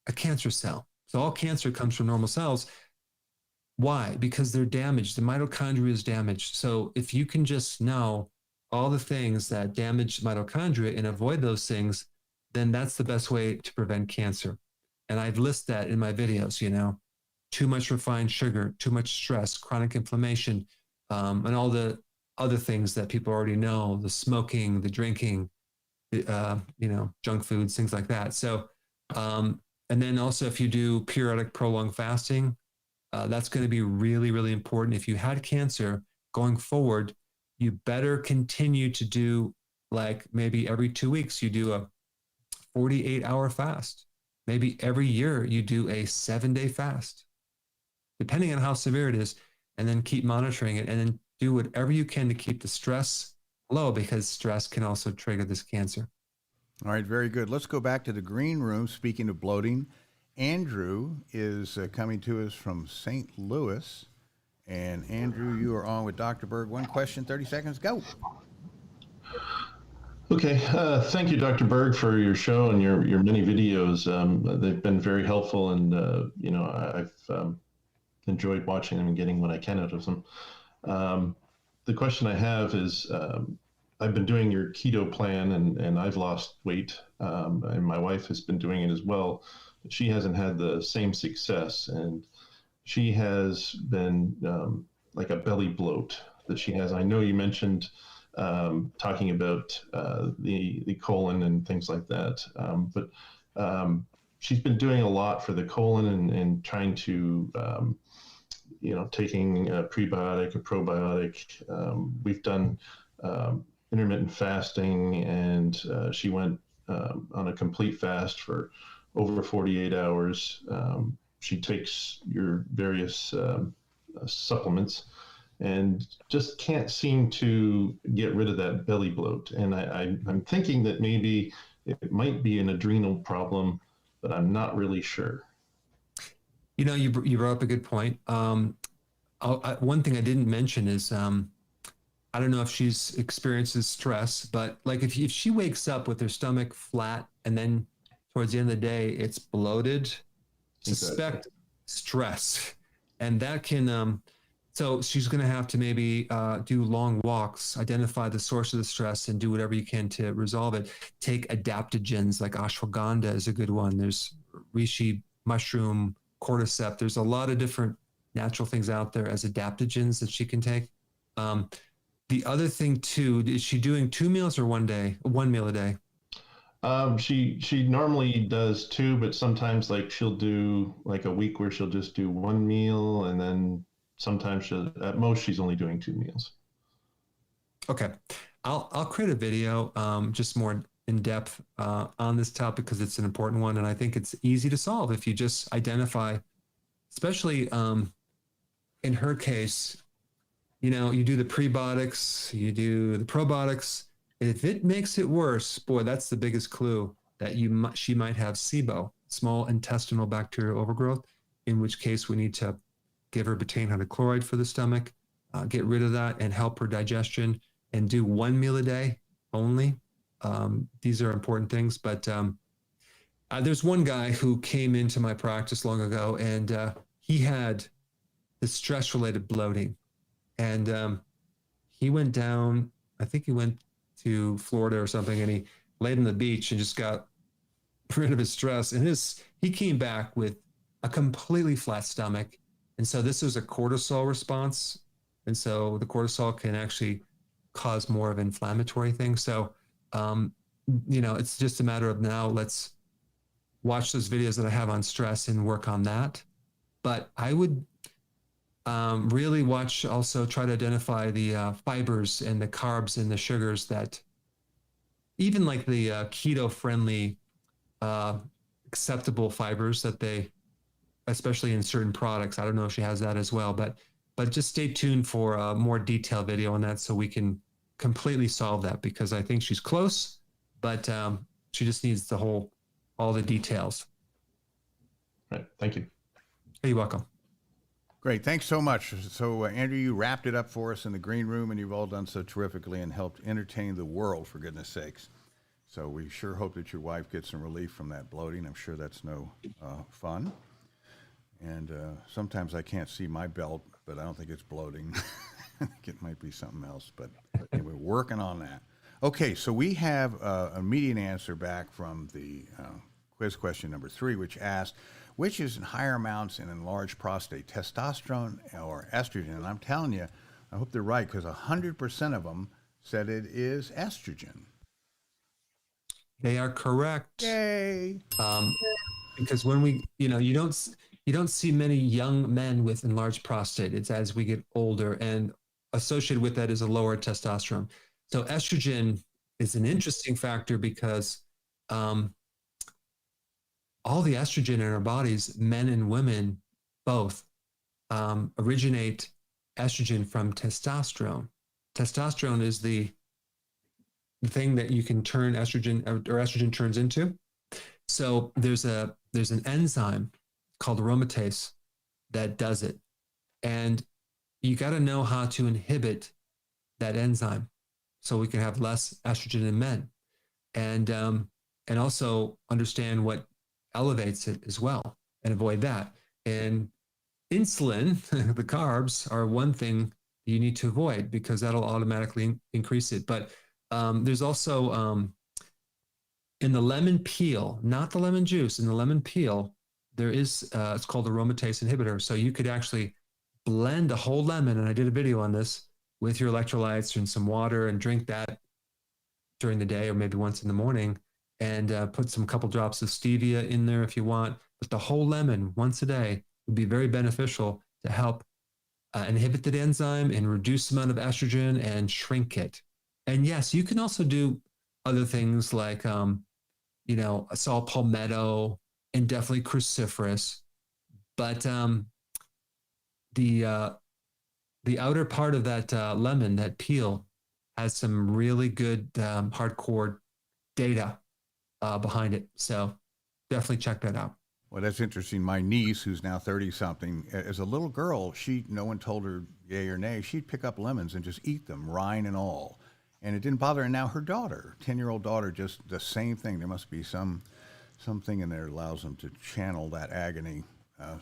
a cancer cell. So all cancer comes from normal cells. Why? Because they're damaged. The mitochondria is damaged. So if you can just know all the things that damage mitochondria and avoid those things, then that's the best way to prevent cancer. And I've listed that in my videos, too much refined sugar, too much stress, chronic inflammation, and all the other things that people already know, the smoking, the drinking, junk foods, things like that. So, and then also if you do periodic prolonged fasting, that's going to be really, really important. If you had cancer going forward, you better continue to do, like, maybe every 2 weeks, you do a 48-hour fast. Maybe every year you do a 7-day fast, depending on how severe it is, and then keep monitoring it, and then do whatever you can to keep the stress low, because stress can also trigger this cancer. All right, very good. Let's go back to the green room. Speaking of bloating, Andrew is coming to us from St. Louis. And Andrew, you are on with Dr. Berg. One question, 30 seconds, go. Okay, thank you, Dr. Berg, for your show and your many videos. They've been very helpful, and I've enjoyed watching them and getting what I can out of them. The question I have is, I've been doing your keto plan, and I've lost weight, and my wife has been doing it as well. But she hasn't had the same success, and she has been like a belly bloat that she has. I know you mentioned talking about the colon and things like that, but she's been doing a lot for the colon and trying to taking a prebiotic, a probiotic. We've done intermittent fasting, and she went on a complete fast for over 48 hours. She takes your various supplements and just can't seem to get rid of that belly bloat. And I'm thinking that maybe it might be an adrenal problem, but I'm not really sure. You brought up a good point. One thing I didn't mention is, I don't know if she's experiences stress, but like if she wakes up with her stomach flat and then towards the end of the day it's bloated, suspect stress, and that can so she's going to have to maybe do long walks, identify the source of the stress, and do whatever you can to resolve it. Take adaptogens, like ashwagandha is a good one. There's reishi mushroom cordyceps. There's a lot of different natural things out there as adaptogens that she can take. The other thing too, is she doing 2 meals or 1 meal a day? She normally does 2, but sometimes like she'll do like a week where she'll just do 1 meal, and then sometimes at most she's only doing 2 meals. Okay, I'll create a video just more in depth on this topic because it's an important one, and I think it's easy to solve if you just identify, especially in her case. You know, you do the prebiotics, you do the probiotics. And if it makes it worse, boy, that's the biggest clue that she might have SIBO, small intestinal bacterial overgrowth, in which case we need to give her betaine hydrochloride for the stomach, get rid of that and help her digestion, and do 1 meal a day only. These are important things. But there's one guy who came into my practice long ago, and he had the stress-related bloating. And he went down, I think he went to Florida or something, and he laid on the beach and just got rid of his stress. And he came back with a completely flat stomach. And so this was a cortisol response. And so the cortisol can actually cause more of inflammatory things. So, you know, it's just a matter of now let's watch those videos that I have on stress and work on that. But I would really watch, also try to identify the fibers and the carbs and the sugars that even like the keto-friendly acceptable fibers that they, especially in certain products. I don't know if she has that as well, but just stay tuned for a more detailed video on that so we can completely solve that, because I think she's close, but she just needs all the details. Right. Thank you. You're welcome. Great. Thanks so much. So, Andrew, you wrapped it up for us in the green room, and you've all done so terrifically and helped entertain the world, for goodness sakes. So we sure hope that your wife gets some relief from that bloating. I'm sure that's no fun. And sometimes I can't see my belt, but I don't think it's bloating. I think it might be something else. But anyway, we're working on that. Okay, so we have an immediate answer back from the quiz question number 3, which asked, which is in higher amounts in enlarged prostate, testosterone or estrogen? And I'm telling you, I hope they're right, because 100% of them said it is estrogen. They are correct. Yay! Because when you don't see many young men with enlarged prostate. It's as we get older, and associated with that is a lower testosterone. So estrogen is an interesting factor because all the estrogen in our bodies, men and women both, originate estrogen from testosterone. Testosterone is the thing that you can turn estrogen, or estrogen turns into. So there's an enzyme called aromatase that does it. And you got to know how to inhibit that enzyme so we can have less estrogen in men. And also understand what elevates it as well and avoid that. And insulin, the carbs, are one thing you need to avoid because that'll automatically increase it. But there's also in the lemon peel, not the lemon juice, in the lemon peel, there is, it's called aromatase inhibitor. So you could actually blend a whole lemon, and I did a video on this, with your electrolytes and some water, and drink that during the day or maybe once in the morning, and put some couple drops of stevia in there if you want. But the whole lemon once a day would be very beneficial to help inhibit that enzyme and reduce the amount of estrogen and shrink it. And yes, you can also do other things like, saw palmetto and definitely cruciferous. But the outer part of that lemon, that peel, has some really good hardcore data behind it. So definitely check that out. Well, that's interesting. My niece, who's now 30-something, as a little girl, no one told her yay or nay. She'd pick up lemons and just eat them, rind and all. And it didn't bother her. And now her daughter, 10-year-old daughter, just the same thing. There must be something in there that allows them to channel that agony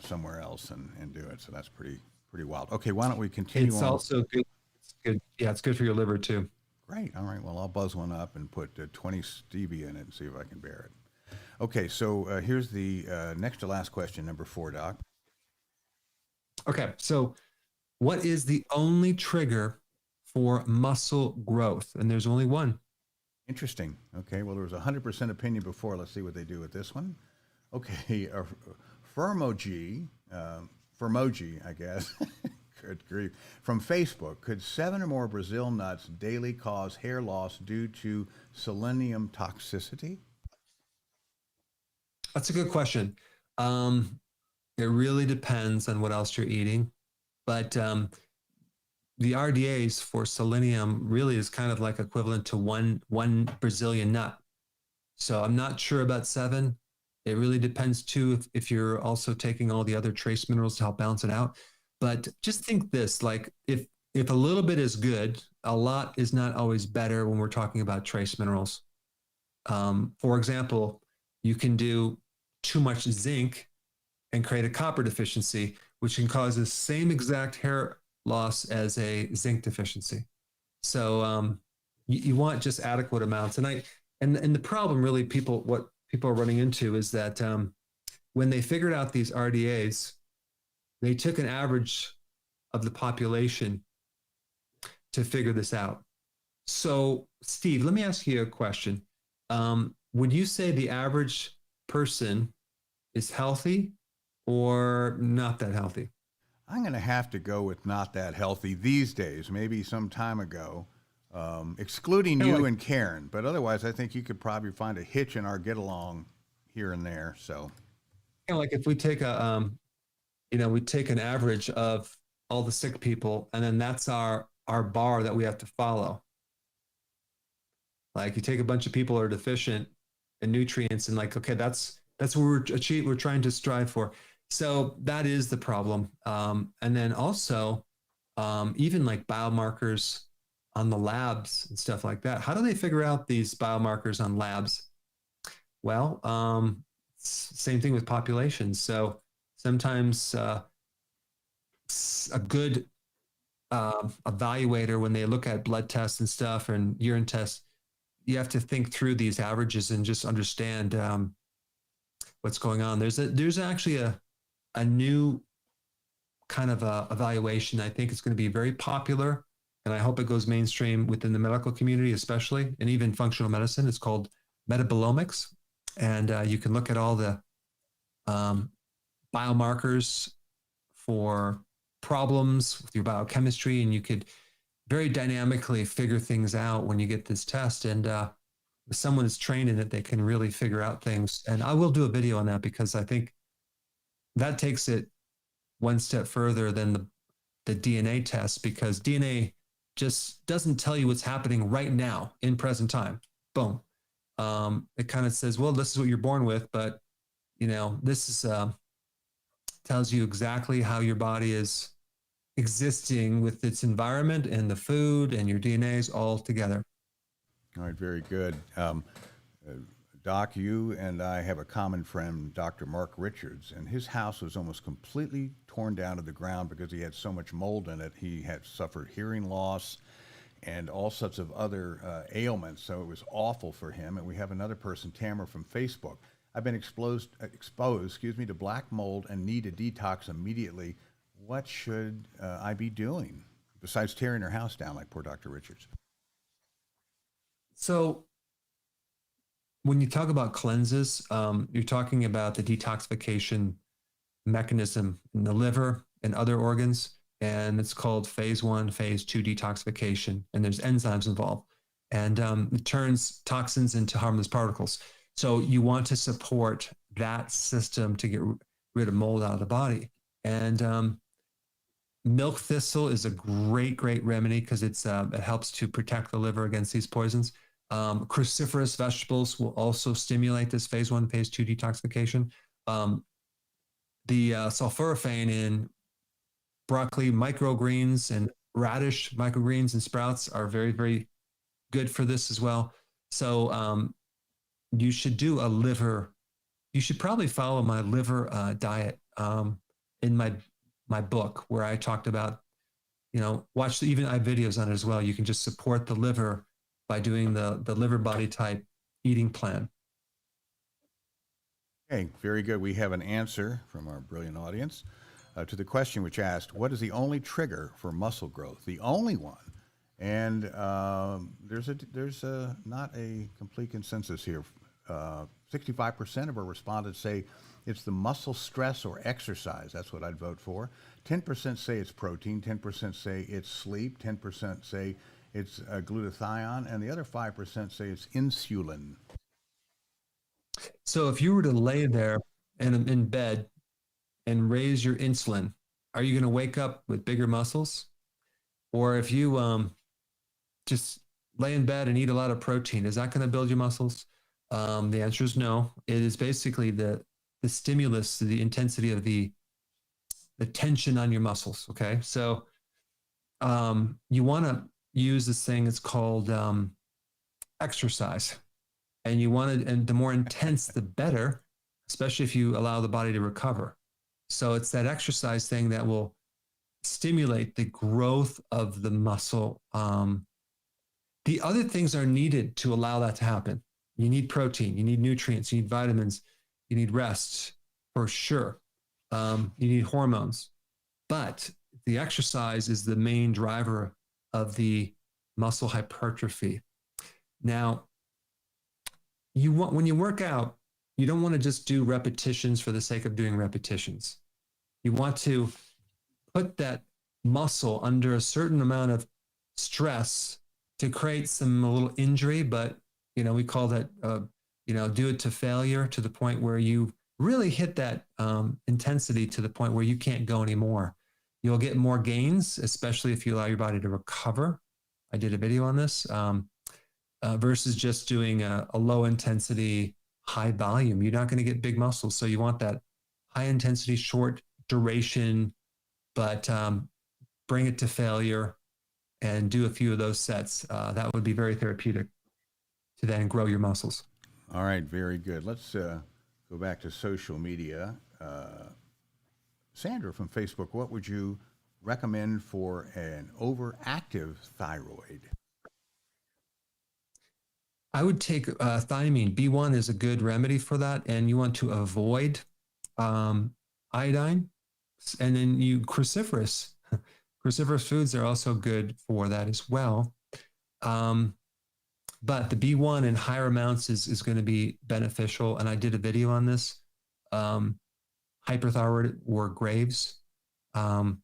somewhere else and do it. So that's pretty wild. Okay, why don't we continue on? It's also good. It's good. Yeah, it's good for your liver too. Great. All right. Well, I'll buzz one up and put 20 stevia in it and see if I can bear it. Okay, so here's the next to last question, number 4, Doc. Okay, so what is the only trigger for muscle growth? And there's only one. Interesting. Okay, well, there was 100% opinion before. Let's see what they do with this one. Okay, Fermoji, I guess, good grief, from Facebook, could 7 or more Brazil nuts daily cause hair loss due to selenium toxicity? That's a good question. It really depends on what else you're eating, but the RDAs for selenium really is kind of like equivalent to one Brazilian nut. So I'm not sure about 7. It really depends too if you're also taking all the other trace minerals to help balance it out. But just think this, like if a little bit is good, a lot is not always better when we're talking about trace minerals. For example, you can do too much zinc and create a copper deficiency, which can cause the same exact hair loss as a zinc deficiency. So you want just adequate amounts. And the problem really what people are running into is that when they figured out these RDAs, they took an average of the population to figure this out. So Steve, let me ask you a question. Would you say the average person is healthy or not that healthy? I'm going to have to go with not that healthy these days, maybe some time ago, excluding you and Karen. But otherwise, I think you could probably find a hitch in our get along here and there. So, like if we take we take an average of all the sick people, and then that's our bar that we have to follow. Like you take a bunch of people who are deficient in nutrients, and like, okay, that's what we're trying to strive for. So that is the problem. And then also, even like biomarkers on the labs and stuff like that. How do they figure out these biomarkers on labs? Well, same thing with populations. So sometimes a good evaluator, when they look at blood tests and stuff and urine tests, you have to think through these averages and just understand what's going on. There's actually a new kind of evaluation. I think it's going to be very popular, and I hope it goes mainstream within the medical community, especially, and even functional medicine. It's called metabolomics, and you can look at all the biomarkers for problems with your biochemistry, and you could very dynamically figure things out when you get this test. And if someone is trained in it, they can really figure out things. And I will do a video on that because I think that takes it one step further than the DNA test, because DNA just doesn't tell you what's happening right now in present time. Boom. It kind of says, well, this is what you're born with, but this is tells you exactly how your body is existing with its environment and the food and your DNAs all together. All right, very good. Doc, you and I have a common friend, Dr. Mark Richards, and his house was almost completely torn down to the ground because he had so much mold in it. He had suffered hearing loss and all sorts of other ailments, so it was awful for him. And we have another person, Tamara from Facebook. I've been exposed, to black mold and need a detox immediately. What should I be doing besides tearing her house down like poor Dr. Richards? So when you talk about cleanses, you're talking about the detoxification mechanism in the liver and other organs, and it's called phase 1, phase 2 detoxification, and there's enzymes involved, and it turns toxins into harmless particles. So you want to support that system to get rid of mold out of the body. And milk thistle is a great remedy because it helps to protect the liver against these poisons. Cruciferous vegetables will also stimulate this phase 1, phase 2 detoxification. The sulforaphane in broccoli, microgreens, and radish microgreens and sprouts are very good for this as well. So you should do a liver. You should probably follow my liver diet in my book, where I talked about, watch I have videos on it as well. You can just support the liver by doing the liver body type eating plan. Okay, very good. We have an answer from our brilliant audience. to the question which asked, what is the only trigger for muscle growth? The only one. And there's not a complete consensus here. 65% of our respondents say it's the muscle stress or exercise. That's what I'd vote for. 10% say it's protein, 10% say it's sleep, 10% say it's glutathione, and the other 5% say it's insulin. So if you were to lay there and in bed and raise your insulin, are you going to wake up with bigger muscles? Or if you just lay in bed and eat a lot of protein, is that going to build your muscles? The answer is no. It is basically the stimulus, the intensity of the tension on your muscles. Okay. So you want to use this thing. It's called exercise. And you want to, and the more intense, the better, especially if you allow the body to recover. So it's that exercise thing that will stimulate the growth of the muscle. The other things are needed to allow that to happen. You need protein, you need nutrients, you need vitamins, you need rest for sure. You need hormones, but the exercise is the main driver of the muscle hypertrophy. Now, when you work out, you don't want to just do repetitions for the sake of doing repetitions. You want to put that muscle under a certain amount of stress to create a little injury, but we call that, do it to failure, to the point where you really hit that intensity to the point where you can't go anymore. You'll get more gains, especially if you allow your body to recover. I did a video on this versus just doing a low intensity, high volume. You're not going to get big muscles. So you want that high intensity, short duration, but bring it to failure and do a few of those sets. That would be very therapeutic to then grow your muscles. All right, very good. Let's go back to social media. Sandra from Facebook, what would you recommend for an overactive thyroid? I would take thiamine. B1 is a good remedy for that, and you want to avoid iodine, and then cruciferous. Cruciferous foods are also good for that as well. But the B1 in higher amounts is going to be beneficial. And I did a video on this, hyperthyroid or Graves. So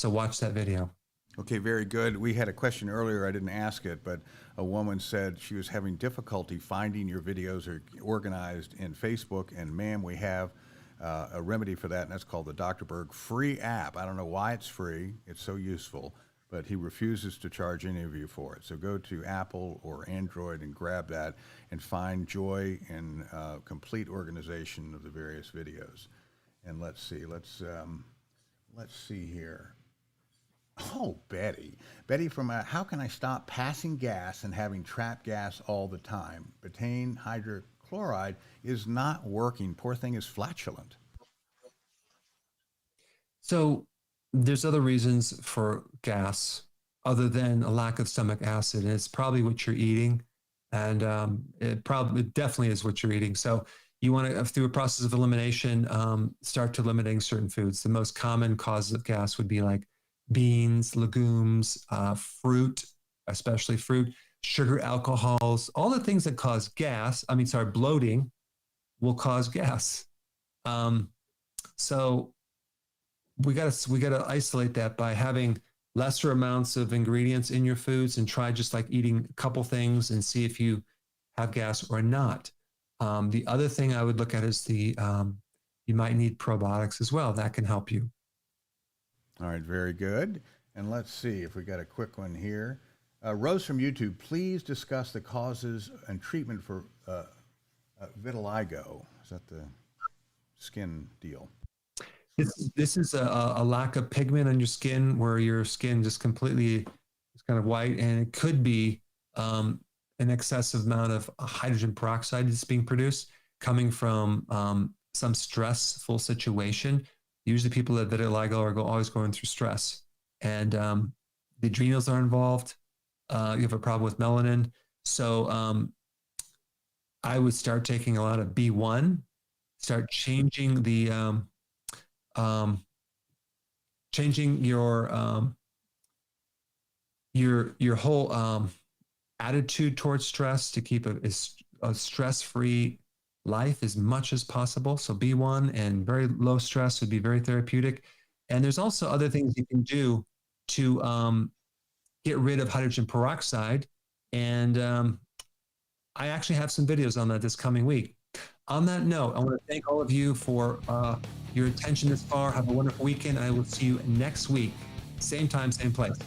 watch that video. Okay, very good. We had a question earlier. I didn't ask it, but a woman said she was having difficulty finding your videos or organized in Facebook. And ma'am, we have a remedy for that, and that's called the Dr. Berg free app. I don't know why it's free. It's so useful, but he refuses to charge any of you for it. So go to Apple or Android and grab that and find joy in complete organization of the various videos. And let's see here. Oh, Betty from how can I stop passing gas and having trapped gas all the time? Betaine hydrochloride is not working. Poor thing is flatulent. So there's other reasons for gas other than a lack of stomach acid. And it's probably what you're eating. And it definitely is what you're eating. So you want to, through a process of elimination, start to limiting certain foods. The most common causes of gas would be like beans, legumes, fruit, especially fruit, sugar, alcohols, all the things that cause bloating will cause gas. So we got to isolate that by having lesser amounts of ingredients in your foods and try just like eating a couple things and see if you have gas or not. The other thing I would look at is you might need probiotics as well. That can help you. All right, very good. And let's see if we got a quick one here. Rose from YouTube, please discuss the causes and treatment for vitiligo. Is that the skin deal? This is a lack of pigment on your skin, where your skin just completely is kind of white, and it could be an excessive amount of hydrogen peroxide that's being produced coming from some stressful situation. Usually people that vitiligo are always going through stress, and the adrenals are involved. You have a problem with melanin. So I would start taking a lot of B1, start changing the changing your whole attitude towards stress to keep a stress-free life as much as possible. So B1 and very low stress would be very therapeutic. And there's also other things you can do to get rid of hydrogen peroxide. And I actually have some videos on that this coming week. On that note, I want to thank all of you for your attention this far. Have a wonderful weekend. I will see you next week. Same time, same place.